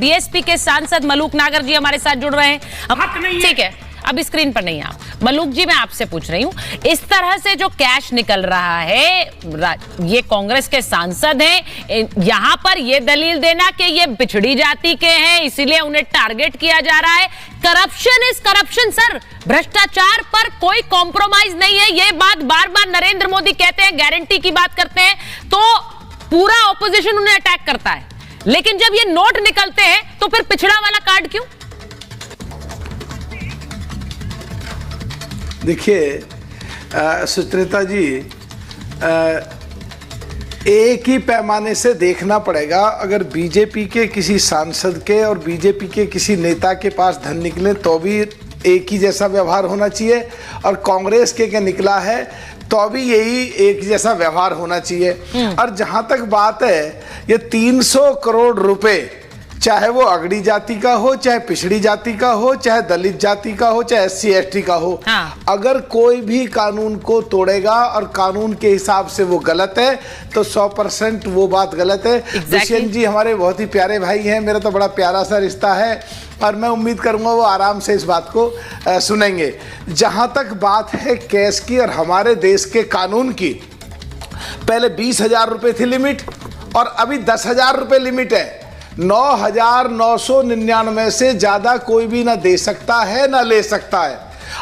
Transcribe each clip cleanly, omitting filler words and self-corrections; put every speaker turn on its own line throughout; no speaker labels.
BSP के सांसद मलूक नागर जी हमारे साथ जुड़ रहे हैं। ठीक है, अभी स्क्रीन पर नहीं आप। मलूक जी, मैं आपसे पूछ रही हूं, इस तरह से जो कैश निकल रहा है, ये कांग्रेस के सांसद हैं, यहां पर ये दलील देना कि ये पिछड़ी जाति के हैं इसीलिए उन्हें टारगेट किया जा रहा है। करप्शन इज करप्शन सर, भ्रष्टाचार पर कोई कॉम्प्रोमाइज नहीं है। ये बात बार बार नरेंद्र मोदी कहते हैं, गारंटी की बात करते हैं तो पूरा ऑपोजिशन उन्हें अटैक करता है, लेकिन जब ये नोट निकलते हैं तो फिर पिछड़ा वाला कार्ड क्यों?
देखिए सुचरिता जी, एक ही पैमाने से देखना पड़ेगा। अगर बीजेपी के किसी सांसद के और बीजेपी के किसी नेता के पास धन निकले तो भी एक ही जैसा व्यवहार होना चाहिए, और कांग्रेस के निकला है तो भी यही एक जैसा व्यवहार होना चाहिए। और जहां तक बात है ये 300 करोड़ रुपए, चाहे वो अगड़ी जाति का हो, चाहे पिछड़ी जाति का हो, चाहे दलित जाति का हो, चाहे SC ST का हो, अगर कोई भी कानून को तोड़ेगा और कानून के हिसाब से वो गलत है तो 100% वो बात गलत है। दुष्यंत जी हमारे बहुत ही प्यारे भाई हैं, मेरा तो बड़ा प्यारा सा रिश्ता है और मैं उम्मीद करूंगा वो आराम से इस बात को सुनेंगे। जहां तक बात है केस की और हमारे देश के कानून की, पहले 20,000 रुपए थी लिमिट और अभी 10,000 रुपए लिमिट है। 9,999 से ज्यादा कोई भी ना दे सकता है ना ले सकता है।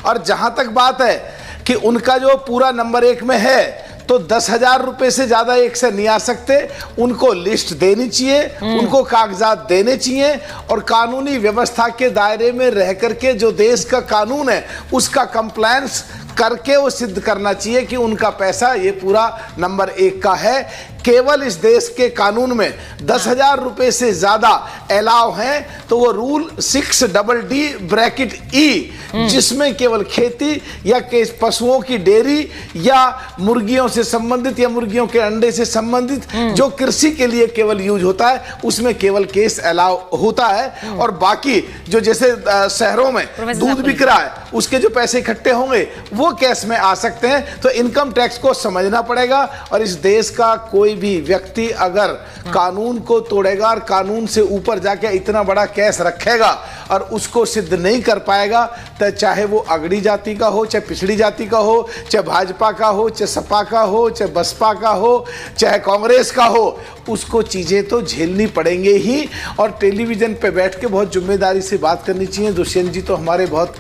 और जहां तक बात है कि उनका जो पूरा नंबर 1 में है तो 10,000 रुपए से ज्यादा एक से नहीं आ सकते, उनको लिस्ट देनी चाहिए, उनको कागजात देने चाहिए और कानूनी व्यवस्था के दायरे में रह करके जो देश का कानून है उसका कंप्लायंस करके वो सिद्ध करना चाहिए कि उनका पैसा ये पूरा नंबर 1 का है। केवल इस देश के कानून में 10,000 रुपए से ज्यादा अलाउ हैं तो वो रूल 6DD(E), जिसमें केवल खेती या पशुओं की डेयरी या मुर्गियों से संबंधित या मुर्गियों के अंडे से संबंधित जो कृषि के लिए केवल यूज होता है उसमें केवल केस अलाउ होता है। और बाकी जो जैसे शहरों में दूध बिक रहा है उसके जो पैसे इकट्ठे होंगे वो केस में आ सकते हैं। तो इनकम टैक्स को समझना पड़ेगा और इस देश का कोई भी व्यक्ति अगर कानून को तोड़ेगा और कानून से ऊपर जाके इतना बड़ा केस रखेगा और उसको सिद्ध नहीं कर पाएगा तो चाहे वो अगड़ी जाति का हो, चाहे पिछड़ी जाति का हो, चाहे भाजपा का हो, चाहे सपा का हो, चाहे बसपा का हो, चाहे कांग्रेस का हो, उसको चीजें तो झेलनी पड़ेंगे ही। और टेलीविजन पे बैठ के बहुत जिम्मेदारी से बात करनी चाहिए। दुष्यंत जी तो हमारे बहुत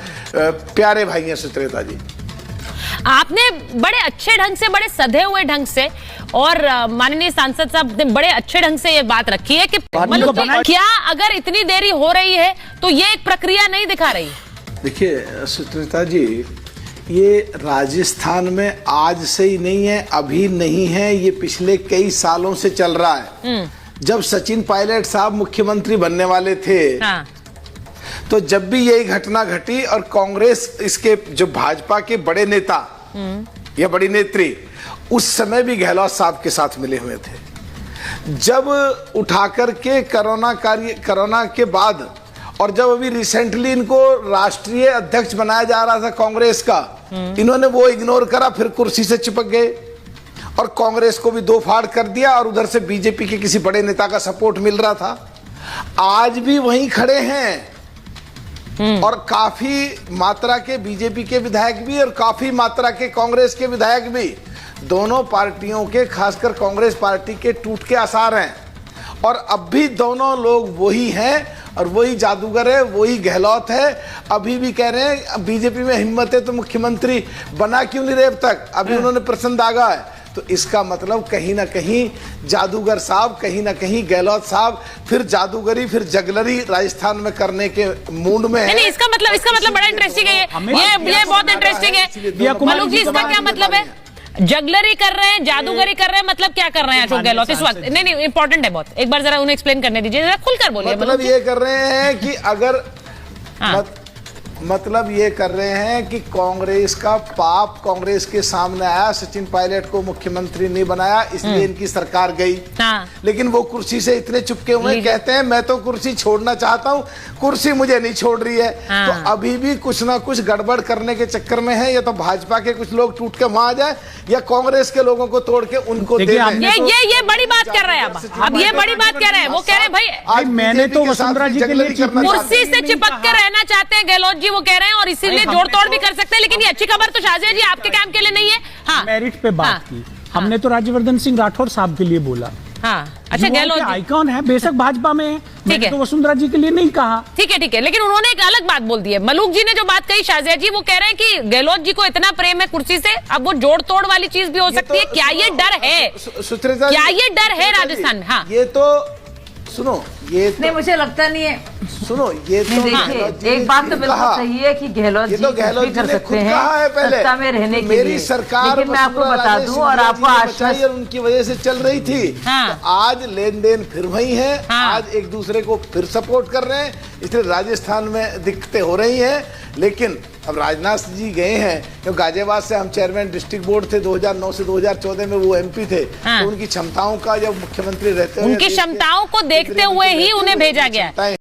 प्यारे भाई हैं सुचरिता जी।
आपने बड़े अच्छे ढंग से, बड़े सधे हुए ढंग से और माननीय सांसद साहब ने बड़े अच्छे ढंग से ये बात रखी है कि क्या अगर इतनी देरी हो रही है तो ये एक प्रक्रिया नहीं दिखा रही? देखिए
सुचरिता जी, ये राजस्थान में आज से ही नहीं है, अभी नहीं है, ये पिछले कई सालों से चल रहा है। जब सचिन पायलट साहब मुख्यमंत्री बनने वाले थे तो जब भी यही घटना घटी और कांग्रेस, इसके जो भाजपा के बड़े नेता या बड़ी नेत्री उस समय भी गहलोत साहब के साथ मिले हुए थे। जब उठाकर के कोरोना के बाद और जब अभी रिसेंटली इनको राष्ट्रीय अध्यक्ष बनाया जा रहा था कांग्रेस का, इन्होंने वो इग्नोर करा, फिर कुर्सी से चिपक गए और कांग्रेस को भी दो फाड़ कर दिया और उधर से बीजेपी के किसी बड़े नेता का सपोर्ट मिल रहा था। आज भी वहीं खड़े हैं और काफी मात्रा के बीजेपी के विधायक भी और काफी मात्रा के कांग्रेस के विधायक भी, दोनों पार्टियों के, खासकर कांग्रेस पार्टी के टूट के आसार हैं। और अब भी दोनों लोग वही हैं और वही जादूगर है, वही गहलोत है। अभी भी कह रहे हैं बीजेपी में हिम्मत है तो मुख्यमंत्री बना क्यों नहीं रहे अब तक, अभी उन्होंने प्रश्न दागा है। तो इसका मतलब कहीं ना कहीं जादूगर साहब, कहीं ना कहीं गहलोत साहब फिर जादूगरी, फिर जगलरी राजस्थान में करने के मूड में है।
नहीं, इसका मतलब बड़ा इंटरेस्टिंग है ये बहुत इंटरेस्टिंग है। मलूक जी, इसका क्या मतलब है? जगलरी कर रहे हैं, जादूगरी कर रहे हैं, मतलब क्या कर रहे हैं अशोक गहलोत इस वक्त? नहीं, इंपॉर्टेंट है बहुत, एक बार जरा उन्हें एक्सप्लेन करने दीजिए, जरा खुलकर बोलिए।
मतलब ये कर रहे हैं कि अगर मतलब ये कर रहे हैं कि कांग्रेस का पाप कांग्रेस के सामने आया, सचिन पायलट को मुख्यमंत्री नहीं बनाया इसलिए इनकी सरकार गई।
हाँ।
लेकिन वो कुर्सी से इतने चुपके हुए, कहते हैं मैं तो कुर्सी छोड़ना चाहता हूँ, कुर्सी मुझे नहीं छोड़ रही है।
हाँ।
तो अभी भी कुछ ना कुछ गड़बड़ करने के चक्कर में है, या तो भाजपा के कुछ लोग टूट के वहां आ जाए या कांग्रेस के लोगों को तोड़ के उनको दे दें।
ये बड़ी बात कर रहे हैं अब ये बड़ी बात कर रहे हैं। वो कह रहे हैं भाई
आज
मैंने तो वसुंधरा जी के लिए
कुर्सी से चिपक के रहना चाहते हैं गहलोत जी, वो कह रहे हैं, और इसीलिए जोड़ तोड़ भी कर सकते हैं। लेकिन ये अच्छी खबर तो शाहजिया जी आपके कैंप के लिए नहीं है। हाँ,
मेरिट पे बात की हमने तो राज्यवर्धन सिंह राठौर साहब के लिए बोला।
हाँ, अच्छा गहलोत
आइकॉन है, बेशक भाजपा में है,
ठीक है,
तो वसुंधरा जी के लिए नहीं कहा।
ठीक है, लेकिन उन्होंने एक अलग बात बोल दी है। मलूक जी ने जो बात कही शाहजिया जी, वो कह रहे हैं कि गहलोत जी को इतना प्रेम है कुर्सी से, अब वो जोड़ तोड़ वाली चीज भी हो सकती है। क्या ये डर है? क्या ये डर है राजस्थान में? हाँ,
ये तो सुनो, ये तो,
नहीं मुझे लगता नहीं है।
सुनो, ये तो
देखिए एक बात तो बिल्कुल सही है कि गहलोत जी कुछ भी कर सकते हैं सत्ता में रहने के लिए।
मेरी सरकार,
लेकिन मैं आपको बता दूं और आपको आश्वस्त,
उनकी वजह से चल रही थी।
हाँ।
तो आज लेन देन फिर वही है।
हाँ।
आज एक दूसरे को फिर सपोर्ट कर रहे हैं, इसलिए राजस्थान में दिक्कतें हो रही हैं। लेकिन अब राजनाथ जी गए हैं, क्योंकि गाजियाबाद से हम चेयरमैन डिस्ट्रिक्ट बोर्ड थे 2009 से 2014 में, वो एमपी थे।
हाँ।
तो उनकी क्षमताओं का जब मुख्यमंत्री रहते हुए
उनकी क्षमताओं को देखते हुए ही उन्हें भेजा गया।